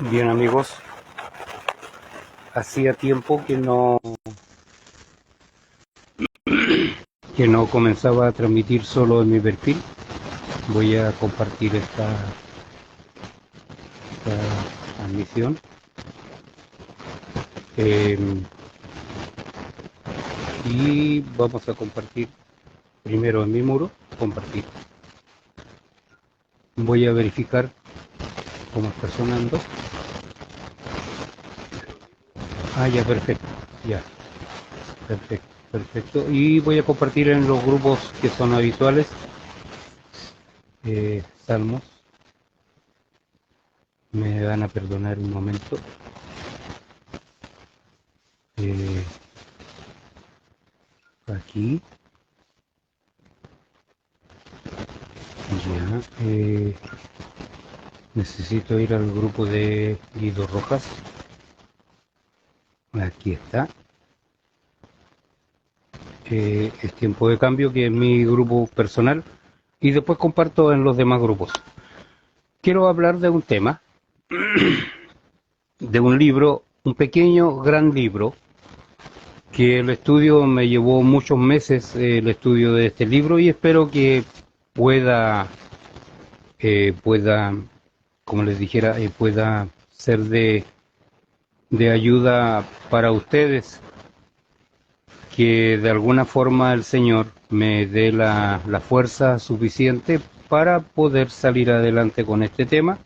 Bien amigos, hacía tiempo que no comenzaba a transmitir solo en mi perfil. Voy a compartir esta transmisión. Y vamos a compartir primero en mi muro, compartir. Voy a verificar cómo está sonando. Ya, perfecto, ya, perfecto, perfecto. Y voy a compartir en los grupos que son habituales, Salmos. Me van a perdonar un momento. Aquí. Ya. Necesito ir al grupo de Guido Rojas. Aquí está. Es tiempo de cambio, que es mi grupo personal. Y después comparto en los demás grupos. Quiero hablar de un tema, de un libro, un pequeño, gran libro, que el estudio me llevó muchos meses, el estudio de este libro, y espero que pueda, como les dijera, pueda ser de ayuda para ustedes, que de alguna forma el Señor me dé la fuerza suficiente para poder salir adelante con este tema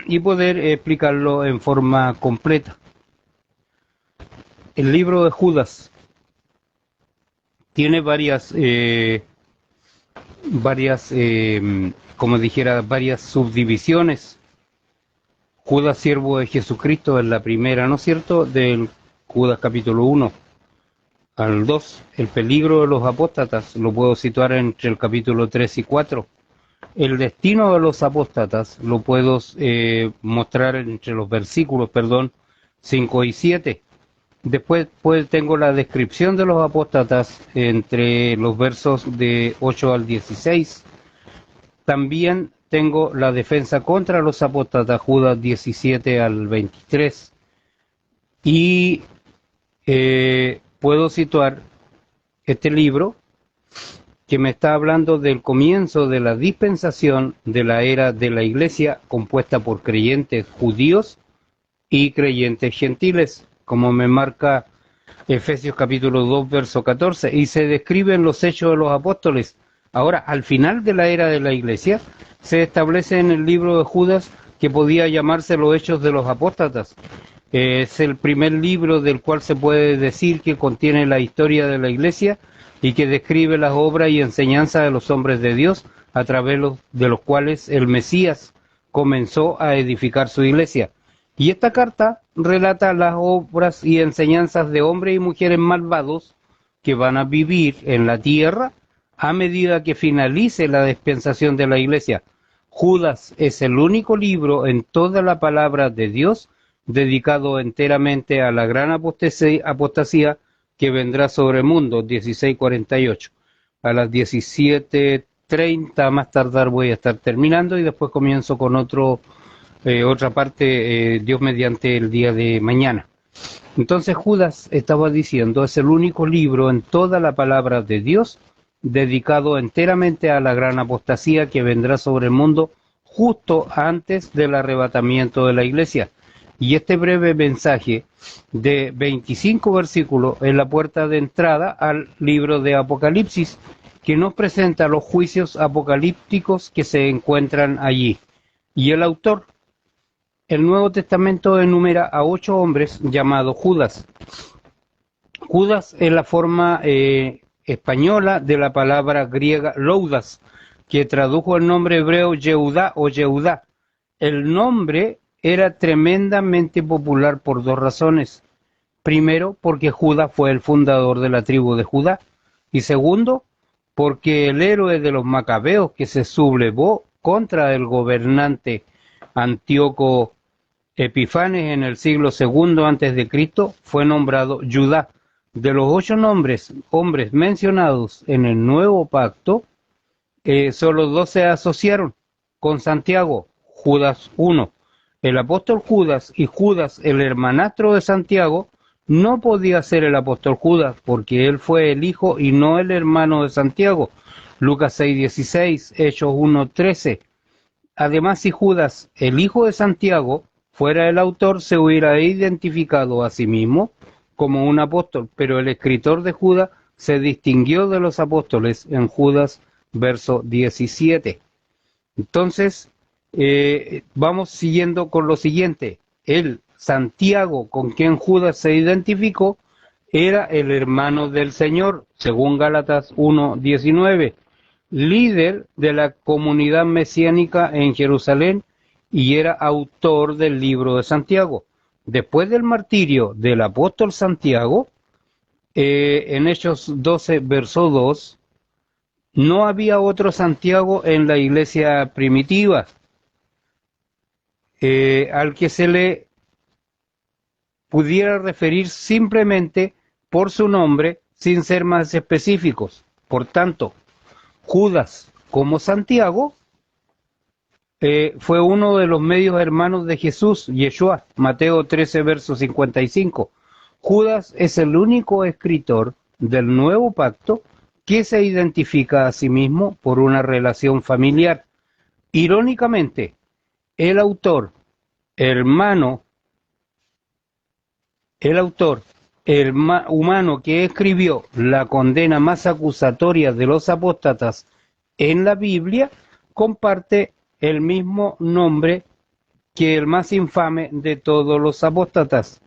y poder explicarlo en forma completa. El libro de Judas tiene como dijera, varias subdivisiones. Judas, siervo de Jesucristo, es la primera, ¿no es cierto?, del Judas capítulo 1 al 2. El peligro de los apóstatas lo puedo situar entre el capítulo 3 y 4. El destino de los apóstatas lo puedo mostrar entre los versículos, 5 y 7. Después tengo la descripción de los apóstatas entre los versos de 8 al 16. También tengo la defensa contra los apóstatas, Judas 17 al 23. Y puedo situar este libro que me está hablando del comienzo de la dispensación de la era de la Iglesia, compuesta por creyentes judíos y creyentes gentiles, como me marca Efesios capítulo 2, verso 14, y se describen los hechos de los apóstoles. Ahora, al final de la era de la Iglesia, se establece en el libro de Judas que podía llamarse los hechos de los apóstatas. Es el primer libro del cual se puede decir que contiene la historia de la Iglesia y que describe las obras y enseñanzas de los hombres de Dios, a través de los cuales el Mesías comenzó a edificar su Iglesia. Y esta carta relata las obras y enseñanzas de hombres y mujeres malvados que van a vivir en la tierra a medida que finalice la dispensación de la Iglesia. Judas es el único libro en toda la palabra de Dios dedicado enteramente a la gran apostasía que vendrá sobre el mundo, 16:48. A las 17:30 más tardar voy a estar terminando, y después comienzo con otra parte, Dios mediante, el día de mañana. Entonces Judas estaba diciendo, es el único libro en toda la palabra de Dios dedicado enteramente a la gran apostasía que vendrá sobre el mundo justo antes del arrebatamiento de la Iglesia. Y este breve mensaje de 25 versículos es la puerta de entrada al libro de Apocalipsis, que nos presenta los juicios apocalípticos que se encuentran allí. Y el autor, el Nuevo Testamento enumera a 8 hombres llamados Judas. Judas es la forma española de la palabra griega Loudas, que tradujo el nombre hebreo Yehudá o Yehudá. El nombre era tremendamente popular por dos razones. Primero, porque Judas fue el fundador de la tribu de Judá. Y segundo, porque el héroe de los macabeos que se sublevó contra el gobernante Antíoco Epifanes en el siglo II antes de Cristo fue nombrado Judá. De los 8 hombres mencionados en el Nuevo Pacto, solo 2 se asociaron con Santiago, Judas 1, El apóstol Judas y Judas, el hermanastro de Santiago, no podía ser el apóstol Judas porque él fue el hijo y no el hermano de Santiago. Lucas 6:16, Hechos 1:13. Además, si Judas, el hijo de Santiago, fuera el autor, se hubiera identificado a sí mismo como un apóstol, pero el escritor de Judas se distinguió de los apóstoles en Judas, verso 17. Entonces, vamos siguiendo con lo siguiente. El Santiago con quien Judas se identificó era el hermano del Señor, según Gálatas 1:19, líder de la comunidad mesiánica en Jerusalén y era autor del libro de Santiago. Después del martirio del apóstol Santiago, en Hechos 12, verso 2, no había otro Santiago en la iglesia primitiva al que se le pudiera referir simplemente por su nombre sin ser más específicos. Por tanto, Judas como Santiago fue uno de los medios hermanos de Jesús, Yeshua, Mateo 13, verso 55. Judas es el único escritor del Nuevo Pacto que se identifica a sí mismo por una relación familiar. Irónicamente, el autor, hermano, humano que escribió la condena más acusatoria de los apóstatas en la Biblia, comparte el mismo nombre que el más infame de todos los apóstatas.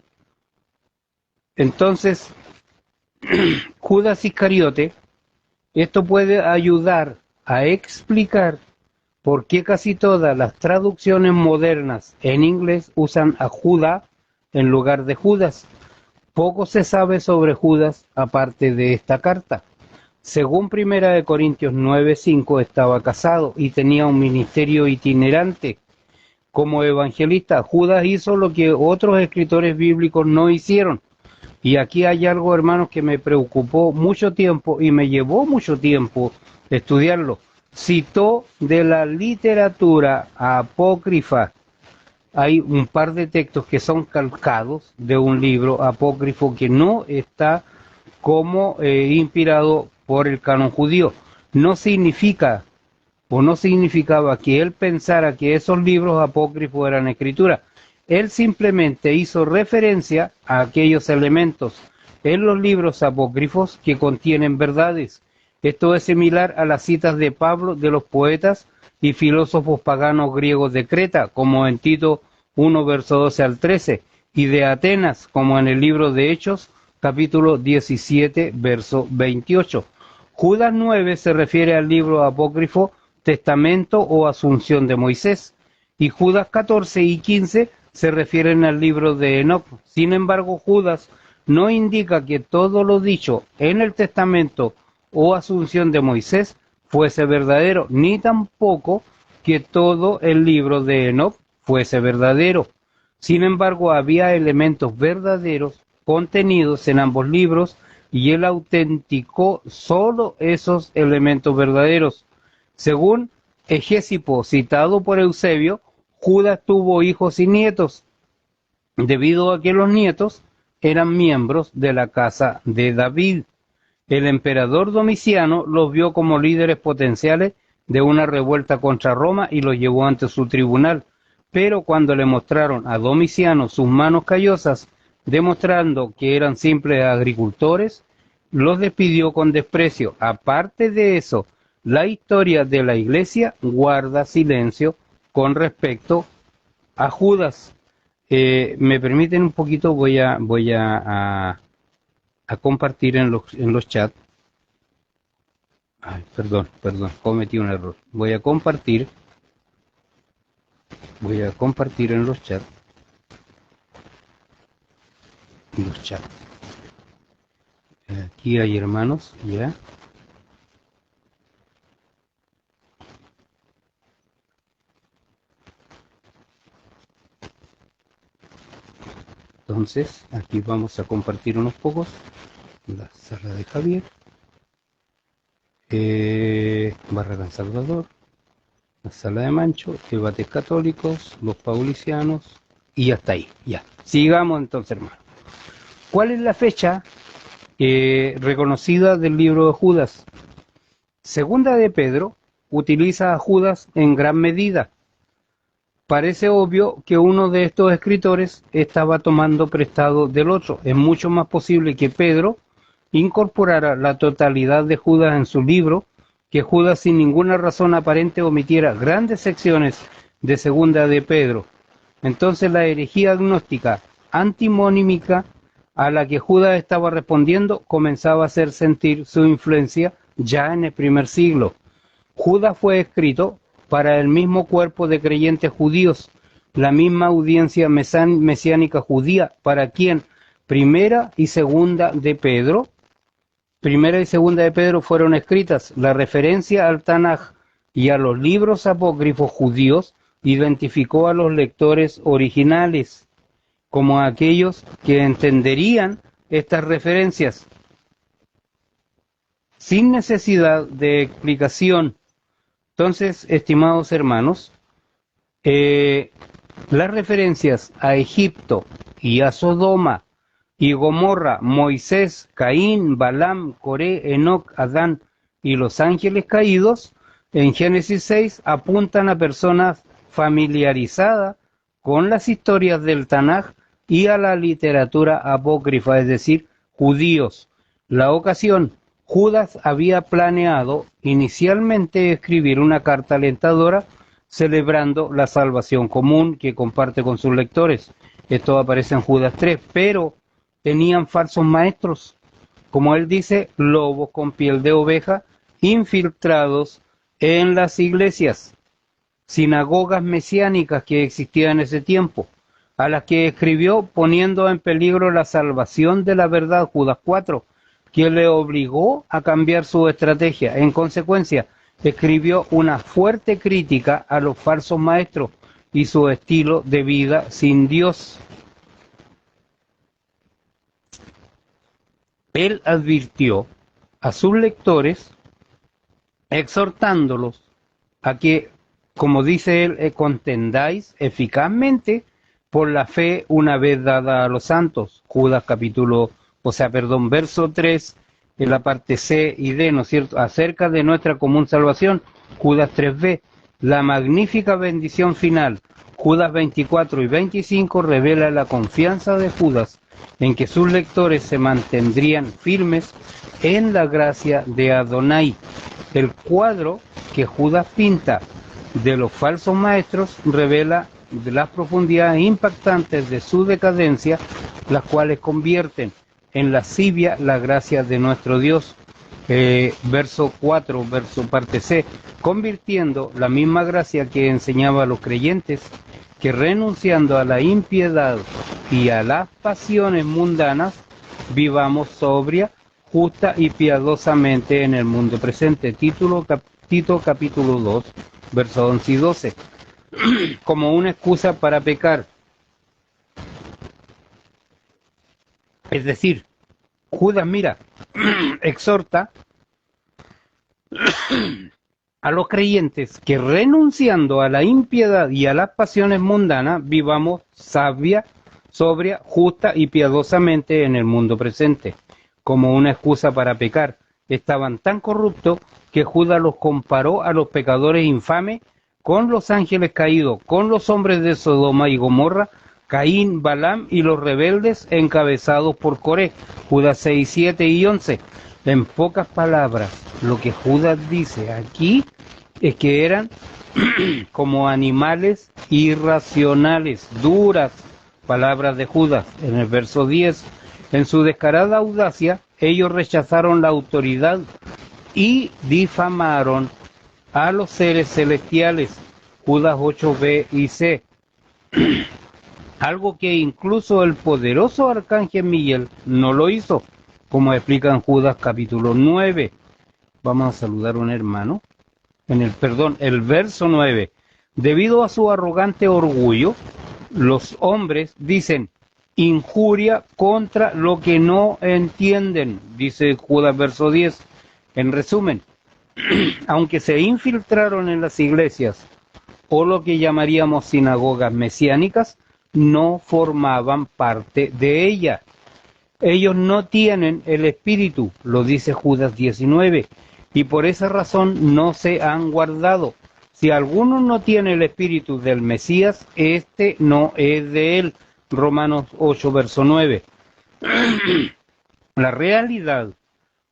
Entonces, Judas Iscariote, esto puede ayudar a explicar por qué casi todas las traducciones modernas en inglés usan a Judá en lugar de Judas. Poco se sabe sobre Judas aparte de esta carta. Según 1 Corintios 9:5, estaba casado y tenía un ministerio itinerante. Como evangelista, Judas hizo lo que otros escritores bíblicos no hicieron. Y aquí hay algo, hermanos, que me preocupó mucho tiempo y me llevó mucho tiempo estudiarlo. Citó de la literatura apócrifa. Hay un par de textos que son calcados de un libro apócrifo que no está como inspirado por el canon judío. No significa o no significaba que él pensara que esos libros apócrifos eran escritura. Él simplemente hizo referencia a aquellos elementos en los libros apócrifos que contienen verdades. Esto es similar a las citas de Pablo de los poetas y filósofos paganos griegos de Creta, como en Tito 1, verso 12 al 13, y de Atenas, como en el libro de Hechos, capítulo 17, verso 28. Judas 9 se refiere al libro apócrifo Testamento o Asunción de Moisés, y Judas 14 y 15 se refieren al libro de Enoc. Sin embargo, Judas no indica que todo lo dicho en el Testamento o Asunción de Moisés fuese verdadero, ni tampoco que todo el libro de Enoc fuese verdadero. Sin embargo, había elementos verdaderos contenidos en ambos libros y él autenticó solo esos elementos verdaderos. Según Egésipo, citado por Eusebio, Judas tuvo hijos y nietos, debido a que los nietos eran miembros de la casa de David. El emperador Domiciano los vio como líderes potenciales de una revuelta contra Roma y los llevó ante su tribunal. Pero cuando le mostraron a Domiciano sus manos callosas, demostrando que eran simples agricultores, los despidió con desprecio. Aparte de eso, la historia de la iglesia guarda silencio con respecto a Judas. Me permiten un poquito, voy a compartir en los chats. Ay, perdón, cometí un error. Voy a compartir en los chats. Aquí hay hermanos, ya. Entonces, aquí vamos a compartir unos pocos. La sala de Javier. Barragán Salvador. la Sala de Mancho, Debates Católicos, los Paulicianos, y hasta ahí, ya. Sigamos entonces, hermano. ¿Cuál es la fecha reconocida del libro de Judas? Segunda de Pedro utiliza a Judas en gran medida. Parece obvio que uno de estos escritores estaba tomando prestado del otro. Es mucho más posible que Pedro incorporara la totalidad de Judas en su libro, que Judas sin ninguna razón aparente omitiera grandes secciones de Segunda de Pedro. Entonces la herejía gnóstica antimonímica a la que Judas estaba respondiendo comenzaba a hacer sentir su influencia ya en el primer siglo. Judas fue escrito para el mismo cuerpo de creyentes judíos, la misma audiencia mesiánica judía, para quien Primera y Segunda de Pedro fueron escritas. La referencia al Tanaj y a los libros apócrifos judíos identificó a los lectores originales como aquellos que entenderían estas referencias sin necesidad de explicación. Entonces, estimados hermanos, las referencias a Egipto y a Sodoma y Gomorra, Moisés, Caín, Balaam, Coré, Enoc, Adán y los ángeles caídos en Génesis 6 apuntan a personas familiarizadas con las historias del Tanaj y a la literatura apócrifa, es decir, judíos. La ocasión: Judas había planeado inicialmente escribir una carta alentadora celebrando la salvación común que comparte con sus lectores. Esto aparece en Judas 3, pero tenían falsos maestros, como él dice, lobos con piel de oveja, infiltrados en las iglesias, sinagogas mesiánicas que existían en ese tiempo, a las que escribió poniendo en peligro la salvación de la verdad, Judas 4, que le obligó a cambiar su estrategia. En consecuencia, escribió una fuerte crítica a los falsos maestros y su estilo de vida sin Dios. Él advirtió a sus lectores, exhortándolos a que, como dice él, contendáis eficazmente por la fe una vez dada a los santos. Judas verso 3, en la parte C y D, ¿no es cierto?, acerca de nuestra común salvación. Judas 3b, la magnífica bendición final. Judas 24 y 25 revela la confianza de Judas en que sus lectores se mantendrían firmes en la gracia de Adonai. El cuadro que Judas pinta de los falsos maestros revela de las profundidades impactantes de su decadencia, las cuales convierten en lascivia la gracia de nuestro Dios. Verso 4, parte C, convirtiendo la misma gracia que enseñaba a los creyentes que renunciando a la impiedad y a las pasiones mundanas, vivamos sobria, justa y piadosamente en el mundo presente. Tito capítulo 2, versos 11 y 12. Como una excusa para pecar. Es decir, Judas, mira, exhorta a los creyentes que renunciando a la impiedad y a las pasiones mundanas, vivamos sabia, sobria, justa y piadosamente en el mundo presente. Como una excusa para pecar. Estaban tan corruptos que Judas los comparó a los pecadores infames con los ángeles caídos, con los hombres de Sodoma y Gomorra, Caín, Balaam y los rebeldes encabezados por Coré. Judas 6, 7 y 11. En pocas palabras, lo que Judas dice aquí es que eran como animales irracionales, duras palabras de Judas. En el verso 10, en su descarada audacia, ellos rechazaron la autoridad y difamaron a los seres celestiales. Judas 8b y c. Algo que incluso el poderoso arcángel Miguel no lo hizo, como explica en Judas capítulo 9. Vamos a saludar a un hermano. El verso 9. Debido a su arrogante orgullo, los hombres dicen injuria contra lo que no entienden, dice Judas verso 10. En resumen, aunque se infiltraron en las iglesias o lo que llamaríamos sinagogas mesiánicas, no formaban parte de ella. Ellos no tienen el Espíritu, lo dice Judas 19, y por esa razón no se han guardado. Si alguno no tiene el Espíritu del Mesías, este no es de él. Romanos 8, verso 9. La realidad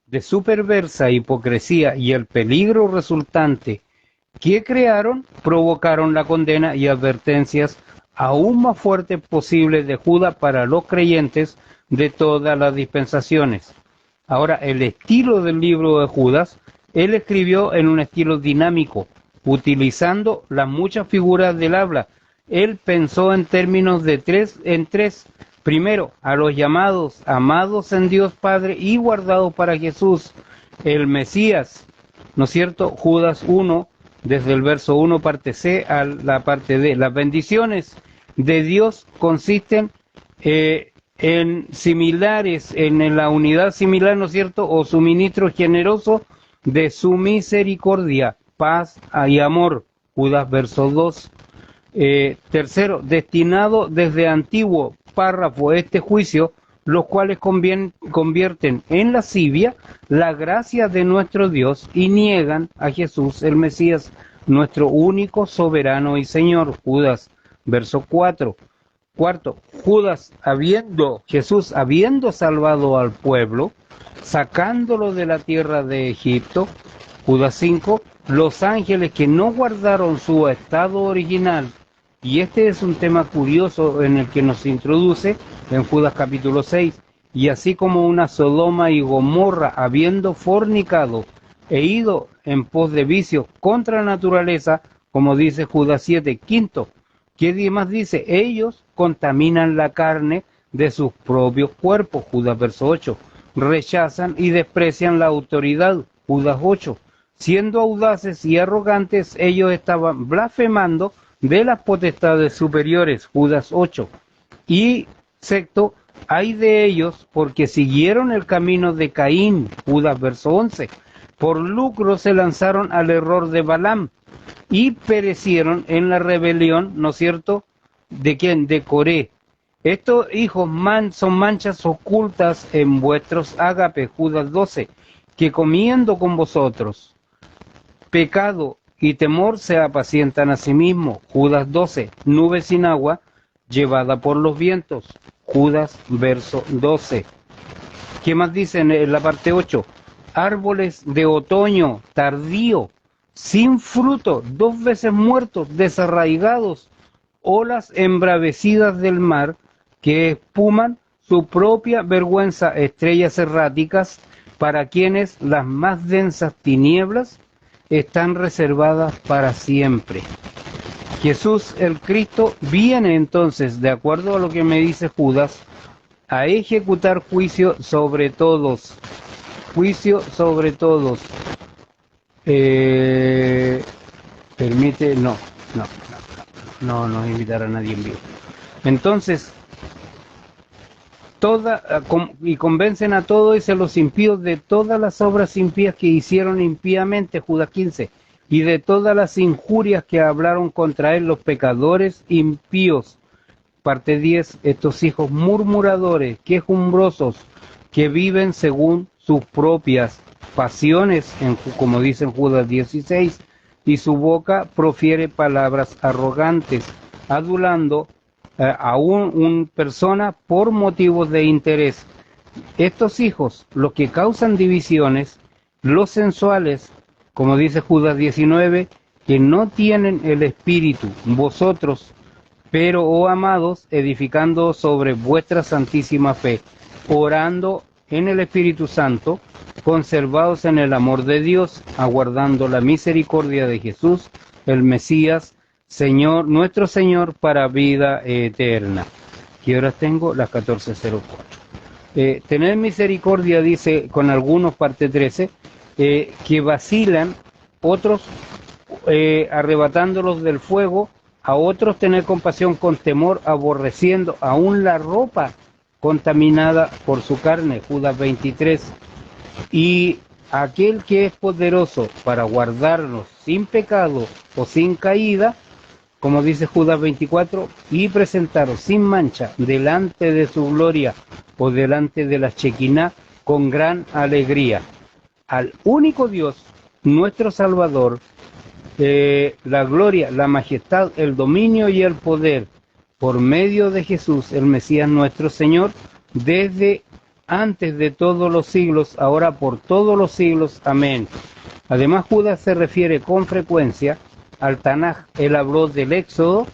de su perversa hipocresía y el peligro resultante que crearon provocaron la condena y advertencias aún más fuertes posibles de Judas para los creyentes de todas las dispensaciones. Ahora, el estilo del libro de Judas, él escribió en un estilo dinámico, utilizando las muchas figuras del habla. Él pensó en términos de tres en tres. Primero, a los llamados, amados en Dios Padre y guardados para Jesús, el Mesías, ¿no es cierto? Judas 1, desde el verso 1, parte C, a la parte D. Las bendiciones de Dios consisten en similares, en la unidad similar, ¿no es cierto?, o suministro generoso de su misericordia, paz y amor, Judas verso 2. Tercero, destinado desde antiguo párrafo este juicio, los cuales convierten en lascivia la gracia de nuestro Dios y niegan a Jesús el Mesías, nuestro único soberano y Señor, Judas verso 4. Cuarto, Jesús habiendo salvado al pueblo, sacándolo de la tierra de Egipto, Judas 5, los ángeles que no guardaron su estado original, y este es un tema curioso en el que nos introduce en Judas capítulo 6, y así como una Sodoma y Gomorra habiendo fornicado e ido en pos de vicio contra la naturaleza, como dice Judas 7, quinto, ¿qué más dice? Ellos contaminan la carne de sus propios cuerpos, Judas verso 8, rechazan y desprecian la autoridad, Judas 8, siendo audaces y arrogantes, ellos estaban blasfemando de las potestades superiores, Judas 8, y sexto, hay de ellos porque siguieron el camino de Caín, Judas verso 11, por lucro se lanzaron al error de Balaam, y perecieron en la rebelión, ¿no es cierto?, ¿de quién? De Coré. Estos hijos son manchas ocultas en vuestros ágapes, Judas 12, que comiendo con vosotros pecado y temor se apacientan a sí mismos, Judas 12, nube sin agua, llevada por los vientos, Judas verso 12. ¿Qué más dice en la parte 8? Árboles de otoño tardío, sin fruto, 2 veces muertos, desarraigados, olas embravecidas del mar, que espuman su propia vergüenza, estrellas erráticas, para quienes las más densas tinieblas están reservadas para siempre. Jesús el Cristo viene entonces, de acuerdo a lo que me dice Judas, a ejecutar juicio sobre todos. Juicio sobre todos. Permite, no invitar a nadie en vivo. Entonces, y convencen a todos y a los impíos de todas las obras impías que hicieron impíamente, Judas 15, y de todas las injurias que hablaron contra él los pecadores impíos. Parte 10, estos hijos murmuradores, quejumbrosos, que viven según sus propias pasiones, como dice en Judas 16, y su boca profiere palabras arrogantes, adulando a una persona por motivos de interés. Estos hijos, los que causan divisiones, los sensuales, como dice Judas 19, que no tienen el Espíritu, vosotros, pero, oh amados, edificando sobre vuestra santísima fe, orando en el Espíritu Santo, conservados en el amor de Dios, aguardando la misericordia de Jesús, el Mesías, Señor, nuestro Señor, para vida eterna. ¿Qué horas tengo? Las 14:04. Tener misericordia, dice con algunos, parte 13, que vacilan, otros arrebatándolos del fuego, a otros tener compasión con temor, aborreciendo aún la ropa contaminada por su carne, Judas 23, y aquel que es poderoso para guardarnos sin pecado o sin caída, como dice Judas 24, y presentaros sin mancha delante de su gloria o delante de la Shekinah con gran alegría. Al único Dios, nuestro Salvador, la gloria, la majestad, el dominio y el poder por medio de Jesús, el Mesías nuestro Señor, desde antes de todos los siglos, ahora por todos los siglos. Amén. Además, Judas se refiere con frecuencia al Tanaj. Él habló del Éxodo,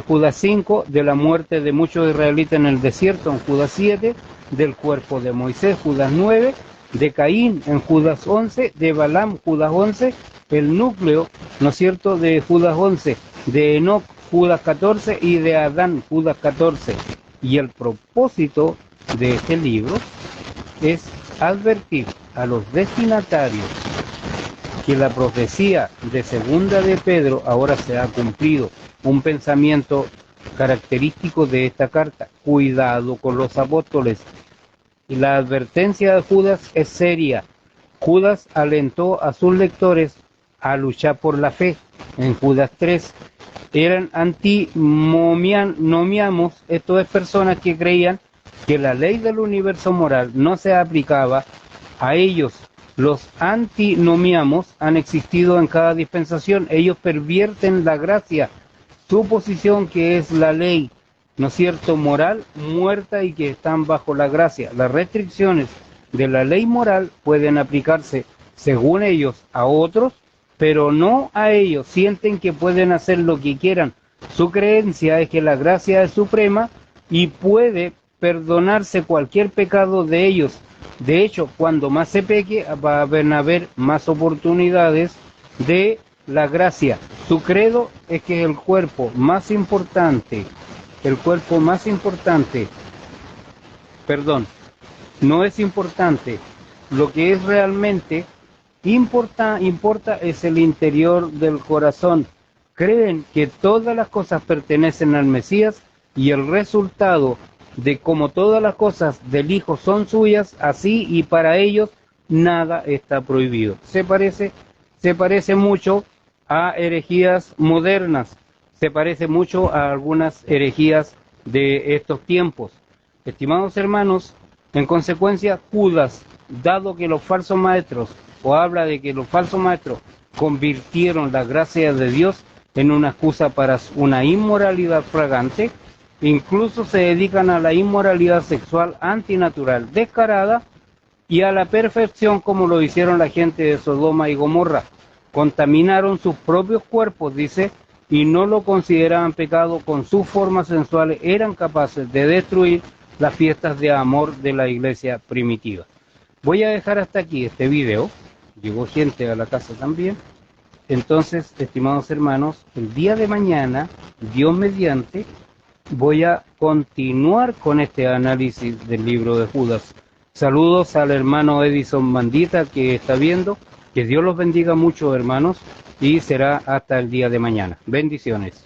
Judas 5, de la muerte de muchos israelitas en el desierto, en Judas 7, del cuerpo de Moisés, Judas 9, de Caín, en Judas 11, de Balaam, Judas 11, el núcleo, ¿no es cierto?, de Judas 11, de Enoc, Judas 14, y de Adán, Judas 14. Y el propósito de este libro es advertir a los destinatarios que la profecía de segunda de Pedro ahora se ha cumplido. Un pensamiento característico de esta carta: cuidado con los apóstoles. Y la advertencia de Judas es seria. Judas alentó a sus lectores a luchar por la fe. En Judas 3 eran antinomiamos, esto es, personas que creían que la ley del universo moral no se aplicaba a ellos. Los antinomiamos han existido en cada dispensación. Ellos pervierten la gracia, su posición que es la ley, ¿no es cierto?, moral, muerta, y que están bajo la gracia. Las restricciones de la ley moral pueden aplicarse, según ellos, a otros, pero no a ellos. Sienten que pueden hacer lo que quieran. Su creencia es que la gracia es suprema y puede perdonarse cualquier pecado de ellos. De hecho, cuando más se peque, va a haber más oportunidades de la gracia. Su credo es que el cuerpo más importante, no es importante. Lo que es realmente importa es el interior del corazón. Creen que todas las cosas pertenecen al Mesías, y el resultado de como todas las cosas del Hijo son suyas, así y para ellos nada está prohibido. Se parece mucho a herejías modernas, se parece mucho a algunas herejías de estos tiempos. Estimados hermanos, en consecuencia, Judas, dado que los falsos maestros, o habla de que los falsos maestros convirtieron la gracia de Dios en una excusa para una inmoralidad fragante, incluso se dedican a la inmoralidad sexual antinatural descarada y a la perfección, como lo hicieron la gente de Sodoma y Gomorra. Contaminaron sus propios cuerpos, dice, y no lo consideraban pecado. Con sus formas sensuales eran capaces de destruir las fiestas de amor de la iglesia primitiva. Voy a dejar hasta aquí este video. Llegó gente a la casa también. Entonces, estimados hermanos, el día de mañana, Dios mediante, voy a continuar con este análisis del libro de Judas. Saludos al hermano Edison Mandita que está viendo. Que Dios los bendiga mucho, hermanos, y será hasta el día de mañana. Bendiciones.